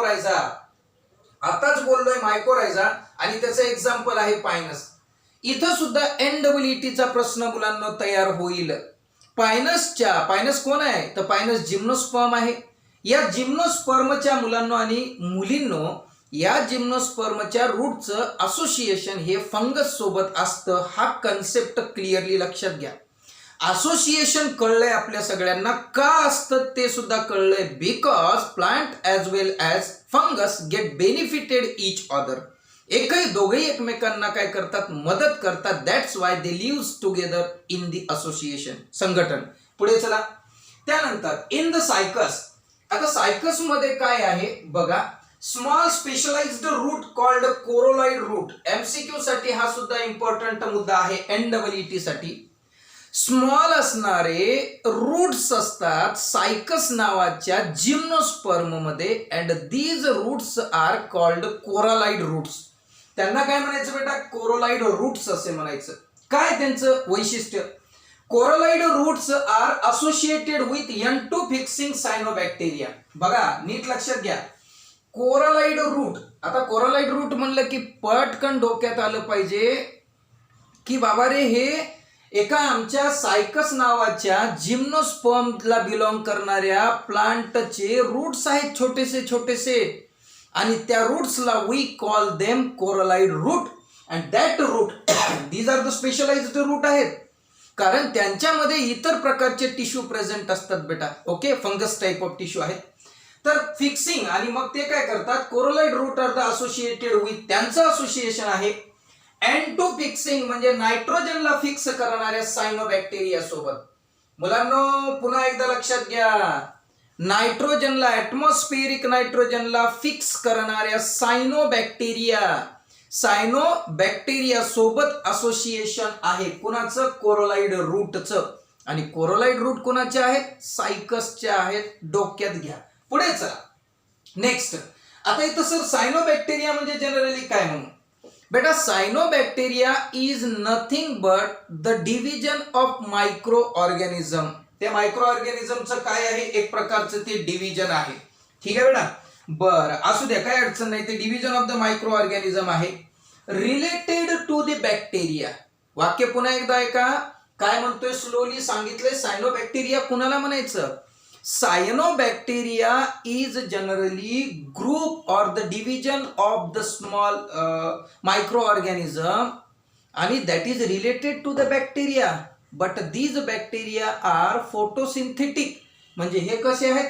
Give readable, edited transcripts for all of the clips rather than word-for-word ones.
Mycorrhiza, आताच बोललोय mycorrhiza, आणि त्याचं एक्झाम्पल आहे पायनस. इथं सुद्धा NEETचा प्रश्न मुलांना तयार होईल. पायनस कोण आहे तर पायनस जिम्नोस्पर्म आहे. या जिम्नोस्पर्मच्या मुलांना आणि मुलींनो, या जिम्नोस्पर्मच्या रूटचं असोसिएशन हे फंगस सोबत असतं. हा कन्सेप्ट क्लिअरली लक्षात घ्या. असोसिएशन कळलंय आपल्या सगळ्यांना, का असतं ते सुद्धा कळलंय. Because plant as well as fungus get benefited each other. दोघेही एकमेकांना काय करतात, मदत करतात. That's why they live together in the association, संघटन. पुढे चला. त्यानंतर इन द सायकस. आता सायकस मध्ये काय आहे बघा, small specialised root called coralloid root. MCQ साठी हा सुद्धा इम्पॉर्टंट मुद्दा आहे. NEET साठी स्मॉल असणारे रूट्स असतात सायकस नावाच्या जिम्नोस्पर्म मध्ये, and these roots are called coralloid roots. त्यांना काय म्हणायचं बेटा, कोरोलॉइड रूट्स असे म्हणायचं. काय त्यांचं वैशिष्ट्य, coralloid roots are associated with N2 fixing cyanobacteria. बघा नीट लक्षात घ्या, कोरोलॉइड रूट. आता कोरोलॉइड रूट म्हणलं की पटकन डोक्यात आलं पाहिजे की बाबा रे, हे एका आमच्या सायकस नावाच्या जिम्नोस्पर्मला बिलॉंग करणाऱ्या प्लांटचे रूट्स आहेत, छोटेसे छोटेसे, आणि त्या रूट्सला we call them coralloid root. And that root, these are the specialised root आहेत, कारण त्यांच्यामध्ये इतर प्रकारचे टिश्यू प्रेझेंट असतात बेटा. Okay, fungus type of tissue आहेत. तर फिक्सिंग, आणि मग ते काय करतात, coralloid root are the associated with, त्यांचं असोसिएशन आहे N2 फिक्सिंग म्हणजे नायट्रोजनला फिक्स करणाऱ्या सायनोबॅक्टेरिया सोबत. मुलांनो पुन्हा एकदा लक्षात घ्या, नायट्रोजनला, ऍटमॉस्फेरिक नायट्रोजनला फिक्स करणाऱ्या सायनोबॅक्टेरिया सोबत असोसिएशन आहे. कुणाचं, कोरोलॉइड रूटचं. आणि कोरोलॉइड रूट कुणाचे आहेत, सायकसचे आहेत. डोक्यात घ्या. पुढे चला. नेक्स्ट. आता इथं सर सायनोबॅक्टेरिया म्हणजे जनरली काय म्हणू बेटा, cyanobacteria is nothing but the division of micro organism. त्या मायक्रो ऑर्गॅनिझमचं काय आहे, एक प्रकारचं ते डिव्हिजन आहे. ठीक आहे बेटा, बरं असू द्या, काय अडचण नाही. ते division of the micro organism आहे रिलेटेड टू द बॅक्टेरिया. वाक्य पुन्हा एकदा ऐका, काय म्हणतोय, स्लोली सांगितलंय. सायनोबॅक्टेरिया कुणाला म्हणायचं, Cyanobacteria is generally group or the division of the small microorganism and that is related to the bacteria, but these bacteria are photosynthetic. म्हणजे हे कसे आहेत,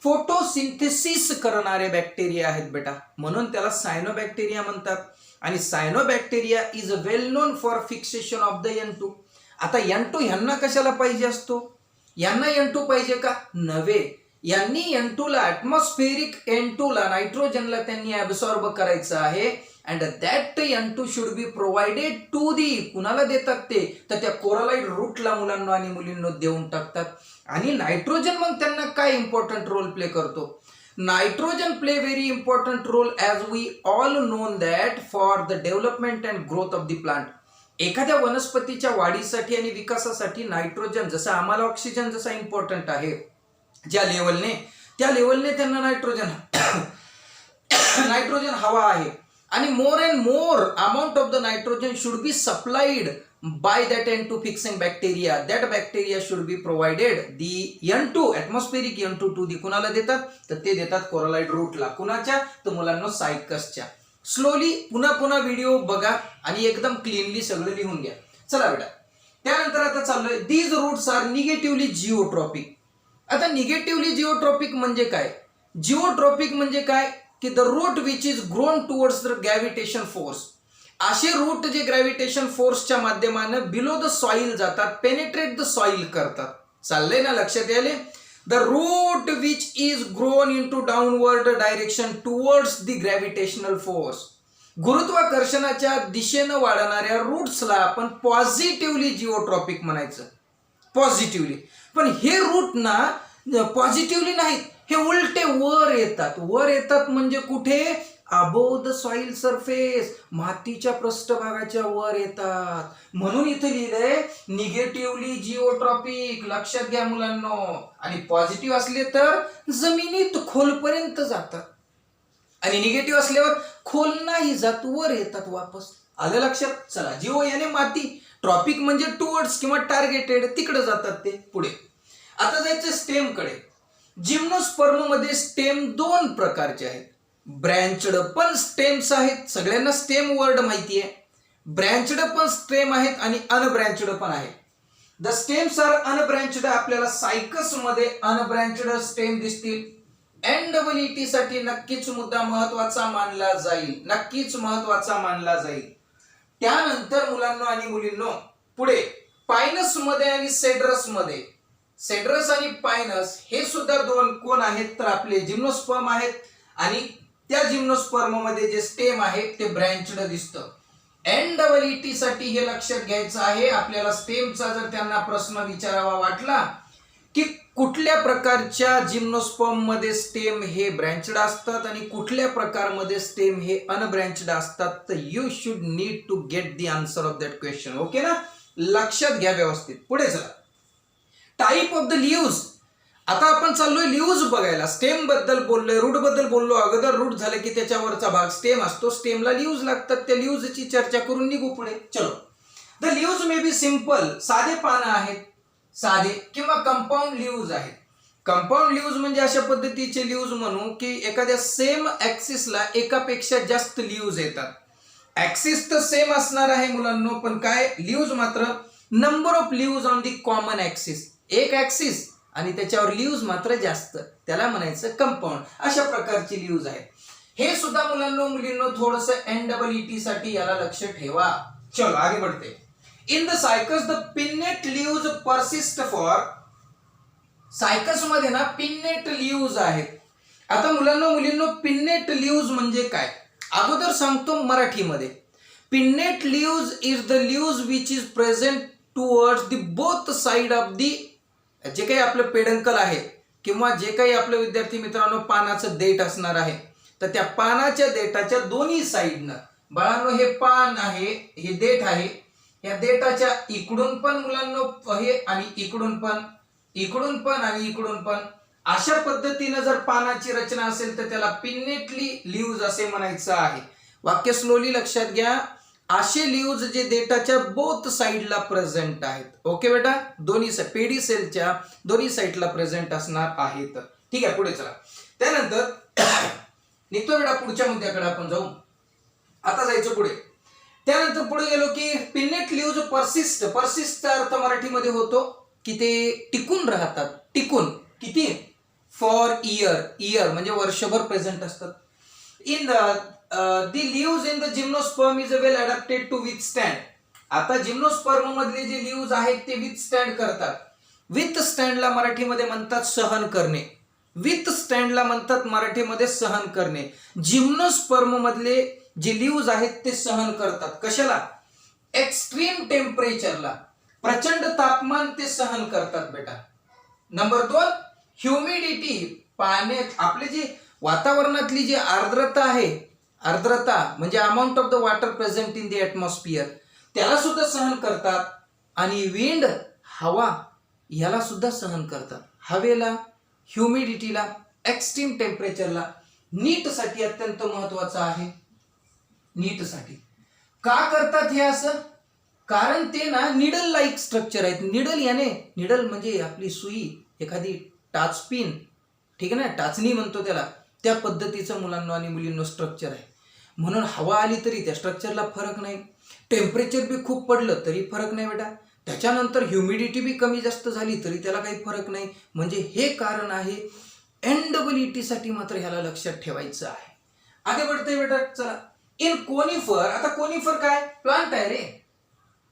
फोटोसिंथेसिस करणारे बॅक्टेरिया आहेत बेटा, म्हणून त्याला सायनोबॅक्टेरिया म्हणतात. आणि cyanobacteria is well known for fixation of the N2. आता N2 ह्यांना कशाला पाहिजे असतो, यांना N2 पाहिजे का, नव्हे. यांनी N2 ला, ऍटमॉस्फेरिक N2 ला, नायट्रोजनला त्यांनी ऍब्सॉर्ब करायचं आहे. And that N2 should be provided to the, कुणाला देतात ते, तर त्या कोरोलॉइड रूटला मुलांना आणि मुलींना देऊन टाकतात. आणि नायट्रोजन मग त्यांना काय इम्पॉर्टंट रोल प्ले करतो, nitrogen play very important role as we all known that for the development and growth of the plant. एखाद्या वनस्पतीच्या वाढीसाठी आणि विकासासाठी नायट्रोजन, जसं आम्हाला ऑक्सिजन जसा इम्पॉर्टंट आहे ज्या लेवलने, त्या लेवलने त्यांना नायट्रोजन हवा आहे. आणि more and more amount of the nitrogen should be supplied by that N2 fixing bacteria. That bacteria should be provided the N2 atmospheric N2 to the, कुणाला देतात, तर ते देतात कोरोलॉइड रूटला. कुणाच्या, तर मुलांना सायकसच्या. स्लोली पुन्हा व्हिडिओ बघा आणि एकदम क्लीनली सगळं लिहून घ्या. चला बेटा, त्यानंतर आता चाललोय, these roots are negatively geotropic. आता निगेटिव्हली जिओट्रॉपिक म्हणजे काय, जिओट्रॉपिक म्हणजे काय की the root which is grown towards the gravitation force. असे रूट जे ग्रॅव्हिटेशन फोर्सच्या माध्यमानं बिलो द सॉइल जातात, पेनिट्रेट द सॉइल करतात. चाललंय ना, लक्षात यायले. The root which is grown into downward direction towards the gravitational force. गुरुत्वाकर्षणाच्या दिशेनं वाढणाऱ्या रूट्सला आपण पॉझिटिव्हली जिओट्रॉपिक म्हणायचं, पॉझिटिव्हली. पण हे रूट ना पॉझिटिव्हली नाहीत, हे उलटे वर येतात म्हणजे कुठे, अबोव द सॉइल सरफेस, मातीच्या पृष्ठभागाच्या वर येतात. म्हणून इथे लिहिलंय निगेटिव्हली जिओट्रॉपिक. लक्षात घ्या मुलांनो. आणि पॉझिटिव्ह असले तर जमिनीत खोलपर्यंत जातात. आणि निगेटिव्ह असल्यावर खोल नाही जात, वर येतात वापस. आलं लक्षात? चला, जीव याने माती, ट्रॉपिक म्हणजे टुवर्ड्स किंवा टार्गेटेड, तिकडे जातात ते पुढे. आता जायचं स्टेम कडे. जिम्नोस्पर्म मध्ये स्टेम दोन प्रकारचे आहेत. ब्रँचड पण स्टेम्स आहेत, सगळ्यांना स्टेम वर्ड माहिती आहे. ब्रँचड पण स्टेम आहेत आणि अनब्रँचड पण आहेत. The stems are unbranched. आपल्याला सायकस मध्ये अनब्रँचड स्टेम दिसतील. NEET साठी नक्कीच मुद्दा महत्वाचा मानला जाईल, नक्कीच महत्वाचा मानला जाईल. त्यानंतर मुलांनो आणि मुलींनो पुढे पायनस मध्ये आणि सेड्रस मध्ये, सेड्रस आणि पायनस हे सुद्धा दोन कोण आहेत, तर आपले जिम्नोस्पर्म आहेत. आणि त्या जिम्नोस्पर्म मध्ये जे स्टेम आहे ते ब्रँचड दिसतं. NEET साठी हे लक्षात घ्यायचं आहे. आपल्याला स्टेमचा जर त्यांना प्रश्न विचारावा वाटला की कुठल्या प्रकारच्या जिम्नोस्पर्म मध्ये स्टेम हे ब्रँचड असतात आणि कुठल्या प्रकारमध्ये स्टेम हे अनब्रँचड असतात, तर you should need to get the answer of that question. Okay ना? लक्षात घ्या व्यवस्थित. पुढे चला. Type of the leaves. आता आपण चाललोय लीव्ज बघायला. स्टेम बद्दल बोललोय, रूट बद्दल बोललो. अगोदर रूट झालं की त्याच्यावरचा भाग स्टेम असतो, स्टेमला लीव्ज लागतात. त्या लीव्जची चर्चा करून निघू पुढे. चलो. The leaves may be simple, साधे पानं आहेत, साधे, किंवा कंपाऊंड लीव्ज आहेत. कंपाऊंड लीव्ज म्हणजे अशा पद्धतीचे लीव्ज म्हणू की एखाद्या सेम ऍक्सिसला एकापेक्षा जास्त लीव्ज येतात. ऍक्सिस तर सेम असणार आहे मुलांनो, पण काय लीव्ज मात्र number of leaves on the common axis. एक ऍक्सिस आणि त्याच्यावर लीव्ज मात्र जास्त, त्याला म्हणायचं कंपाऊंड. अशा प्रकारची लीव्ज आहेत. हे सुद्धा मुलांनो मुलींनो थोडंसं NEET साठी याला लक्ष ठेवा. चलो आगे बढ़ते. In the cycas the pinnate leaves persist for. Cycas मध्ये ना पिन्नेट लीव्ज आहेत. आता मुलांनो मुलींनो पिन्नेट लीव्ज म्हणजे काय अगोदर सांगतो मराठीमध्ये. Pennate leaves is the leaves which is present towards the both side of the, जे काही आपलं पेडंकल आहे किंवा जे काही आपलं विद्यार्थी मित्रांनो पानाचं देठ असणार आहे, तर त्या पानाच्या देठाच्या दोन्ही साइडनं बाळांनो हे पान आहे, हे देठ आहे, या देठाच्या इकडून पण मुलांनो हे आणि इकडून पण, इकडून पण आणि इकडून पण, अशा पद्धतीने जर पानाची रचना असेल तर त्याला पिन्नेटली लीव्ज असे म्हणायचं आहे. वाक्य स्लोली लक्षात घ्या. असे लीव्ज जे देठाच्या बोथ साइडला प्रेझेंट आहेत. ओके बेटा, दोन्ही पेडी सेलच्या दोन्ही साइडला प्रेझेंट असणार आहेत. ठीक आहे, पुढे चला. त्यानंतर निघतो बेटा पुढच्या मुद्द्याकडे आपण जाऊ. आता जायचं पुढे. त्यानंतर पुढे गेलो की पिन्नेट लीव्ज पर्सिस्ट. पर्सिस्टचा अर्थ मराठीमध्ये होतो की ते टिकून राहतात. टिकून किती? For year. इयर म्हणजे वर्षभर प्रेझेंट असतात. In the leaves in the gymnosperm is well adapted to withstand. आता जिम्नोस्पर्म मधले जे लीव्ज आहेत ते विथस्टँड करतात. विथस्टँडला मराठीमध्ये म्हणतात सहन करणे. विथस्टँडला म्हणतात मराठीमध्ये सहन करणे. जिम्नोस्पर्म मधले जे लीव्ज आहेत ते सहन करतात. कशाला? एक्स्ट्रीम टेम्परेचरला, प्रचंड तापमान ते सहन करतात बेटा. Number 2 humidity. पाण्यात आपले जे वातावरणातली जी आर्द्रता आहे, आर्द्रता म्हणजे amount of the water present in the atmosphere, त्याला सुद्धा सहन करतात. आणि विंड, हवा, याला सुद्धा सहन करतात. हवेला, ह्युमिडिटीला, एक्स्ट्रीम टेम्परेचरला. नीटसाठी अत्यंत महत्वाचं आहे. नीटसाठी का करतात हे असं? कारण ते ना निडल लाईक स्ट्रक्चर आहेत. निडल याने, निडल म्हणजे आपली सुई, एखादी टाचपिन, ठीक आहे ना, टाचणी म्हणतो त्याला, त्या पद्धतीचं मुलांना आणि मुलींना स्ट्रक्चर आहे. म्हणून हवा आली तरी त्या स्ट्रक्चरला फरक नाही. टेम्परेचर बी खूप पडलं तरी फरक नाही बेटा. त्याच्यानंतर ह्युमिडिटी बी कमी जास्त झाली तरी त्याला काही फरक नाही. म्हणजे हे कारण आहे. NEET साठी मात्र ह्याला लक्षात ठेवायचं आहे. आगे बढ़ते बेटा. चला. In conifer. आता कोनिफर काय? प्लांट आहे रे.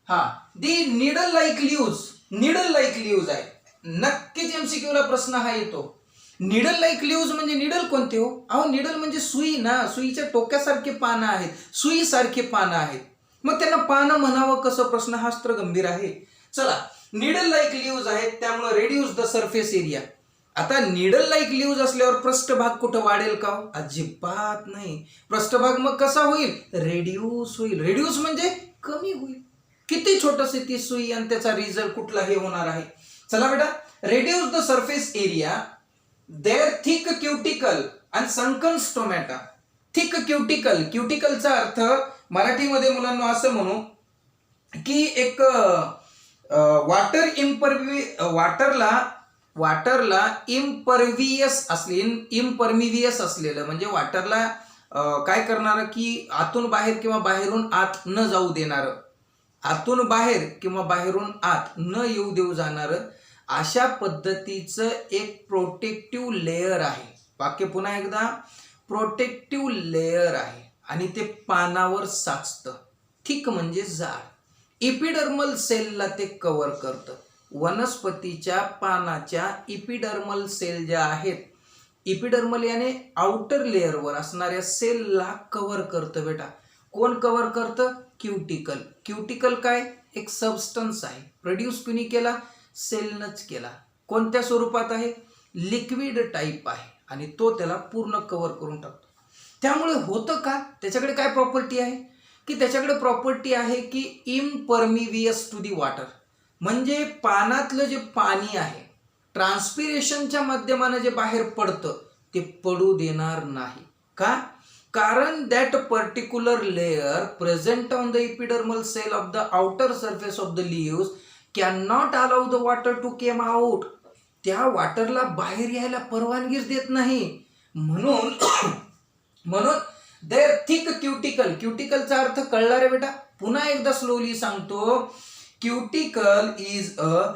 हा, the needle like leaves. Needle like leaves आहे. नक्कीच MCQ ला प्रश्न हा येतो. निडल लाईक लीव्ज म्हणजे निडल कोणते हो? अहो निडल म्हणजे सुई ना, सुईच्या टोक्यासारखे पानं आहेत, सुई सारखे पानं आहेत. मग त्यांना पानं म्हणावं कसं? प्रश्न हा अस्त्र गंभीर आहे. चला, निडल लाईक लीव्ज आहेत त्यामुळे रेड्यूस द सरफेस एरिया. आता निडल लाईक लीव्ज असल्यावर पृष्ठभाग कुठं वाढेल का? अजिबात नाही. पृष्ठभाग मग कसा होईल? रेड्यूस होईल. रेड्यूस म्हणजे कमी होईल. किती छोटस ती सुई आणि त्याचा रिझल्ट कुठला हे होणार आहे. चला बेटा, reduce the surface area, there thick cuticle आणि संकन स्टोमॅटा. थिक क्युटिकल, क्युटिकलचा अर्थ मराठीमध्ये मुलांना असं म्हणू की एक वाटरला इम्परवियस असलेलं म्हणजे वाटरला काय करणार की आतून बाहेर किंवा बाहेरून आत न जाऊ देणारं, आतून बाहेर किंवा बाहेरून आत न येऊ देऊ जाणारं अशा पद्धतीचं एक प्रोटेक्टिव्ह लेयर आहे. वाक्य पुन्हा एकदा, प्रोटेक्टिव्ह लेयर आहे आणि ते पानावर साचतं. थिक म्हणजे जाड. इपिडर्मल सेलला ते कव्हर करतं. वनस्पतीच्या पानाच्या इपिडर्मल सेल ज्या आहेत, इपिडर्मल याने आउटर लेअरवर असणाऱ्या सेलला कव्हर करतं बेटा. कोण कव्हर करतं? क्युटिकल. क्युटिकल काय? एक सबस्टन्स आहे. प्रोड्यूस कुणी केला? सेलनच केला. कोणत्या स्वरूपात आहे? लिक्विड टाईप आहे आणि तो त्याला पूर्ण कव्हर करून टाकतो. त्यामुळे होतं का? त्याच्याकडे काय प्रॉपर्टी आहे की त्याच्याकडे प्रॉपर्टी आहे की इम्परमिवियस टू दी वॉटर. म्हणजे पानातलं जे पाणी आहे ट्रान्सपिरेशनच्या माध्यमाने जे बाहेर पडतं ते पडू देणार नाही. का? कारण that particular layer present on the epidermal cell of the outer surface of the leaves can not allow the water to came out. त्या वॉटरला बाहेर यायला परवानगीच देत नाही. म्हणून देअर थिक क्युटिकल. क्युटिकलचा अर्थ कळला रे बेटा? पुन्हा एकदा स्लोली सांगतो. Cuticle is a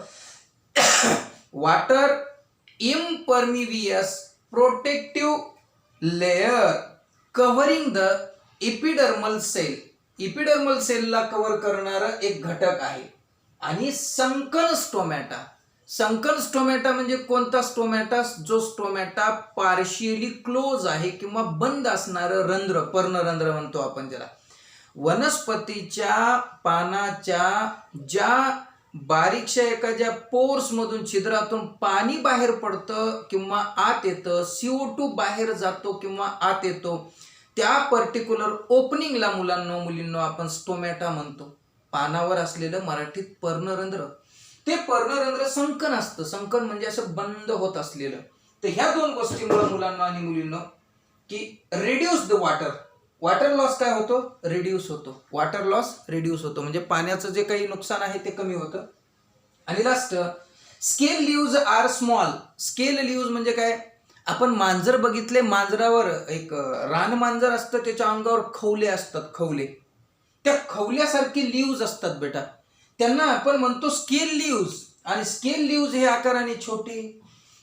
water impervious protective layer covering the epidermal cell. Epidermal सेलला cover करणारं एक घटक आहे. आणि संकन स्टोमॅटा. संकन स्टोमॅटा म्हणजे कोणता स्टोमॅटा? जो स्टोमॅटा पार्शियली क्लोज आहे किंवा बंद असणारं रंध्र, पर्णरंध्र म्हणतो आपण ज्याला. वनस्पतीच्या पानाच्या ज्या बारीकशा एखाद्या पोर्स मधून, छिद्रातून पाणी बाहेर पडतं किंवा आत येतं, CO2 बाहेर जातो किंवा आत येतो, त्या पर्टिक्युलर ओपनिंगला मुलींनो आपण स्टोमॅटा म्हणतो. पानावर असलेलं मराठीत पर्णरंध्र. ते पर्णरंध्र संकन असतं. संकन म्हणजे असं बंद होत असलेलं. तर ह्या दोन गोष्टींमुळे मुलांना आणि मुलींना की रिड्यूस द वॉटर लॉस काय होतो? रिड्यूस होतो. वॉटर लॉस रिड्यूस होतो म्हणजे पाण्याचं जे काही नुकसान आहे ते कमी होतं. आणि last, scale leaves are small. Scale leaves म्हणजे काय? आपण मांजर बघितले, मांजरावर एक रान मांजर असतं, त्याच्या अंगावर खवले असतात. खवले, त्या खवल्यासारखे लीव्ज असतात बेटा. त्यांना आपण म्हणतो स्केल लीव्ज. आणि स्केल लीव्ज हे आकाराने छोटे,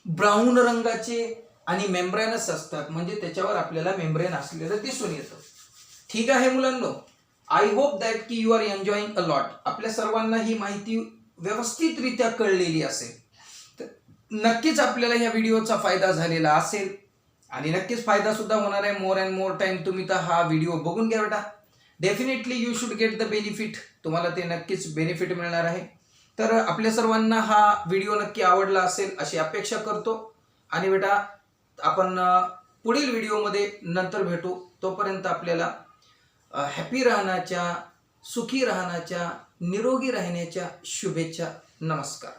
ब्राऊन रंगाचे आणि मेम्ब्रेनस असतात. म्हणजे त्याच्यावर आपल्याला मेम्ब्रेन असलेलं दिसून येतं. ठीक आहे मुलांनो, आय होप दॅट की you are enjoying a lot. आपल्या सर्वांना ही माहिती व्यवस्थितरित्या कळलेली असेल. तर नक्कीच आपल्याला ह्या व्हिडिओचा फायदा झालेला असेल आणि नक्कीच फायदा सुद्धा होणार आहे. मोर अँड मोर टाइम तुम्ही तर हा व्हिडिओ बघून घ्या बेटा. Definitely you should get the benefit. तुम्हाला ते नक्कीच बेनिफिट मिळणार आहे. तर आपल्या सर्वांना हा व्हिडिओ नक्की आवडला असेल अशी अपेक्षा करतो. आणि बेटा आपण पुढील व्हिडिओमध्ये नंतर भेटू. तोपर्यंत आपल्याला हॅपी राहण्याच्या, सुखी राहण्याच्या, निरोगी राहण्याच्या शुभेच्छा. नमस्कार.